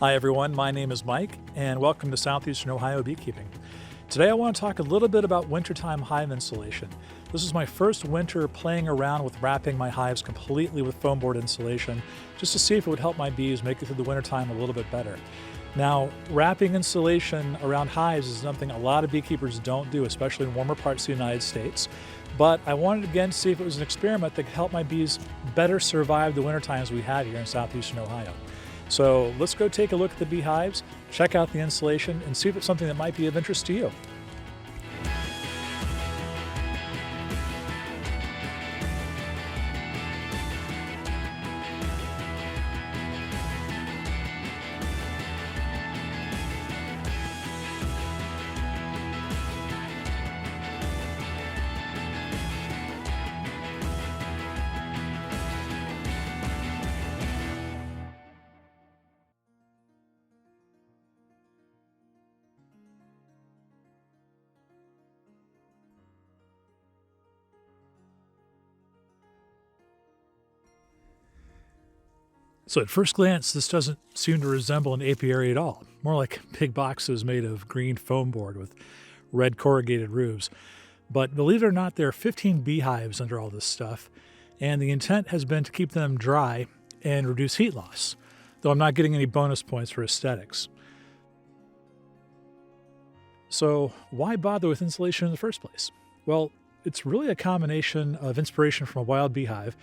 Hi everyone, my name is Mike and welcome to Southeastern Ohio Beekeeping. Today I want to talk a little bit about wintertime hive insulation. This is my first winter playing around with wrapping my hives completely with foam board insulation just to see if it would help my bees make it through the wintertime a little bit better. Now, wrapping insulation around hives is something a lot of beekeepers don't do, especially in warmer parts of the United States. But I wanted again to see if it was an experiment that could help my bees better survive the winter times we had here in Southeastern Ohio. So let's go take a look at the beehives, check out the insulation, and see if it's something that might be of interest to you. So at first glance, this doesn't seem to resemble an apiary at all. More like big boxes made of green foam board with red corrugated roofs. But believe it or not, there are 15 beehives under all this stuff, and the intent has been to keep them dry and reduce heat loss, though I'm not getting any bonus points for aesthetics. So why bother with insulation in the first place? Well, it's really a combination of inspiration from a wild beehive,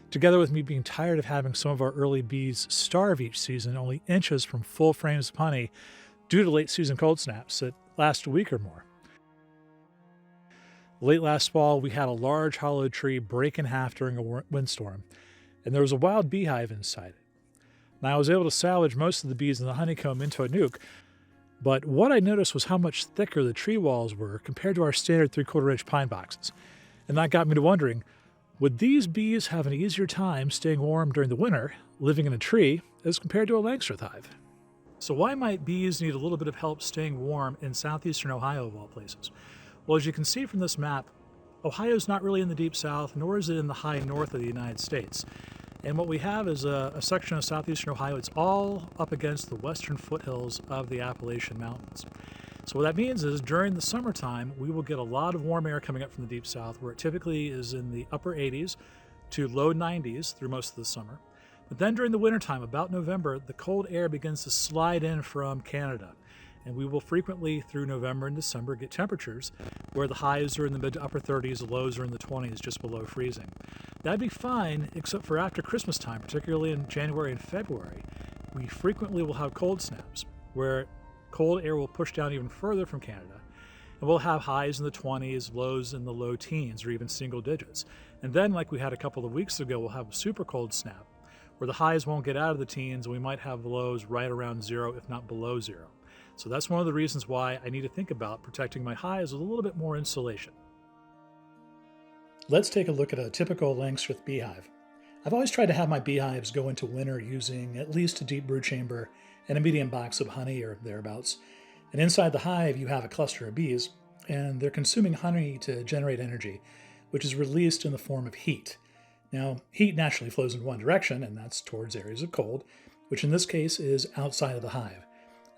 together with me being tired of having some of our early bees starve each season only inches from full frames of honey due to late season cold snaps that last a week or more. Late last fall, we had a large hollow tree break in half during a windstorm, and there was a wild beehive inside it. Now, I was able to salvage most of the bees in the honeycomb into a nuke, but what I noticed was how much thicker the tree walls were compared to our standard 3/4 inch pine boxes. And that got me to wondering, would these bees have an easier time staying warm during the winter, living in a tree, as compared to a Langstroth hive? So why might bees need a little bit of help staying warm in southeastern Ohio of all places? Well, as you can see from this map, Ohio's not really in the deep south, nor is it in the high north of the United States. And what we have is a section of southeastern Ohio. It's all up against the western foothills of the Appalachian Mountains. So what that means is during the summertime, we will get a lot of warm air coming up from the deep south, where it typically is in the upper 80s to low 90s through most of the summer. But then during the wintertime, about November, the cold air begins to slide in from Canada. And we will frequently, through November and December, get temperatures where the highs are in the mid to upper 30s, the lows are in the 20s, just below freezing. That'd be fine, except for after Christmas time, particularly in January and February. We frequently will have cold snaps, where cold air will push down even further from Canada, and we'll have highs in the 20s, lows in the low teens, or even single digits. And then, like we had a couple of weeks ago, we'll have a super cold snap, where the highs won't get out of the teens, and we might have lows right around zero, if not below zero. So that's one of the reasons why I need to think about protecting my hives with a little bit more insulation. Let's take a look at a typical Langstroth beehive. I've always tried to have my beehives go into winter using at least a deep brood chamber and a medium box of honey or thereabouts. And inside the hive, you have a cluster of bees, and they're consuming honey to generate energy, which is released in the form of heat. Now, heat naturally flows in one direction, and that's towards areas of cold, which in this case is outside of the hive.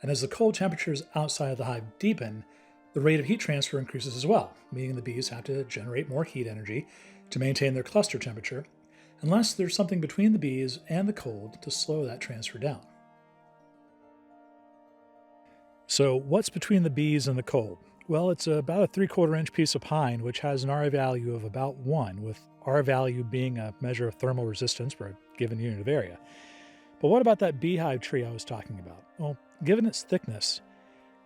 And as the cold temperatures outside of the hive deepen, the rate of heat transfer increases as well, meaning the bees have to generate more heat energy to maintain their cluster temperature, unless there's something between the bees and the cold to slow that transfer down. So what's between the bees and the cold? Well, it's about a 3/4 inch piece of pine, which has an R value of about 1, with R value being a measure of thermal resistance for a given unit of area. But what about that beehive tree I was talking about? Well, given its thickness,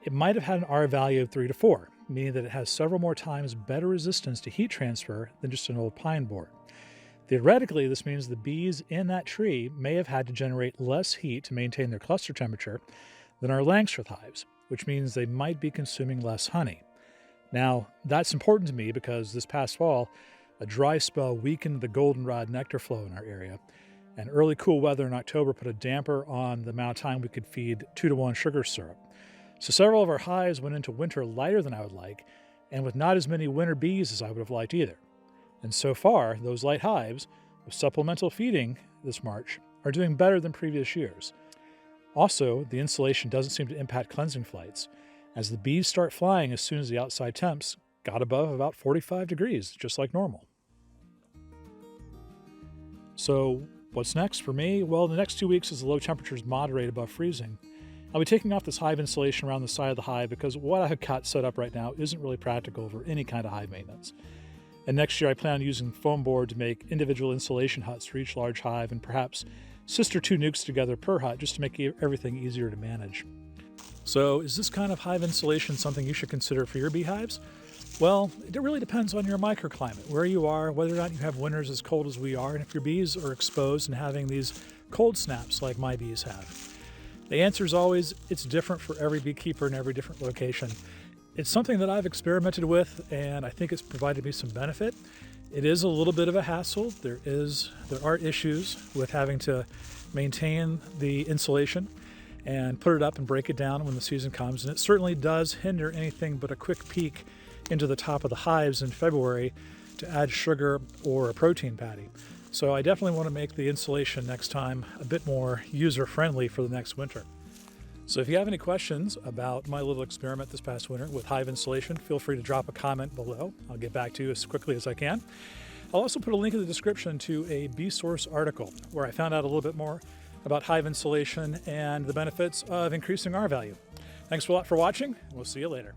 it might have had an R value of 3 to 4, meaning that it has several more times better resistance to heat transfer than just an old pine board. Theoretically, this means the bees in that tree may have had to generate less heat to maintain their cluster temperature than our Langstroth hives, which means they might be consuming less honey. Now, that's important to me because this past fall, a dry spell weakened the goldenrod nectar flow in our area, and early cool weather in October put a damper on the amount of time we could feed 2-to-1 sugar syrup. So several of our hives went into winter lighter than I would like, and with not as many winter bees as I would have liked either. And so far, those light hives, with supplemental feeding this March, are doing better than previous years. Also, the insulation doesn't seem to impact cleansing flights, as the bees start flying as soon as the outside temps got above about 45 degrees, just like normal. So what's next for me? Well, the next 2 weeks as the low temperatures moderate above freezing, I'll be taking off this hive insulation around the side of the hive because what I've got set up right now isn't really practical for any kind of hive maintenance. And next year I plan on using foam board to make individual insulation huts for each large hive and perhaps sister 2 nukes together per hut just to make everything easier to manage. So is this kind of hive insulation something you should consider for your beehives? Well, it really depends on your microclimate, where you are, whether or not you have winters as cold as we are, and if your bees are exposed and having these cold snaps like my bees have. The answer is always, it's different for every beekeeper in every different location. It's something that I've experimented with, and I think it's provided me some benefit. It is a little bit of a hassle. There are issues with having to maintain the insulation and put it up and break it down when the season comes, and it certainly does hinder anything but a quick peek into the top of the hives in February to add sugar or a protein patty. So I definitely want to make the insulation next time a bit more user-friendly for the next winter. So if you have any questions about my little experiment this past winter with hive insulation, feel free to drop a comment below. I'll get back to you as quickly as I can. I'll also put a link in the description to a BeeSource article where I found out a little bit more about hive insulation and the benefits of increasing R value. Thanks a lot for watching. We'll see you later.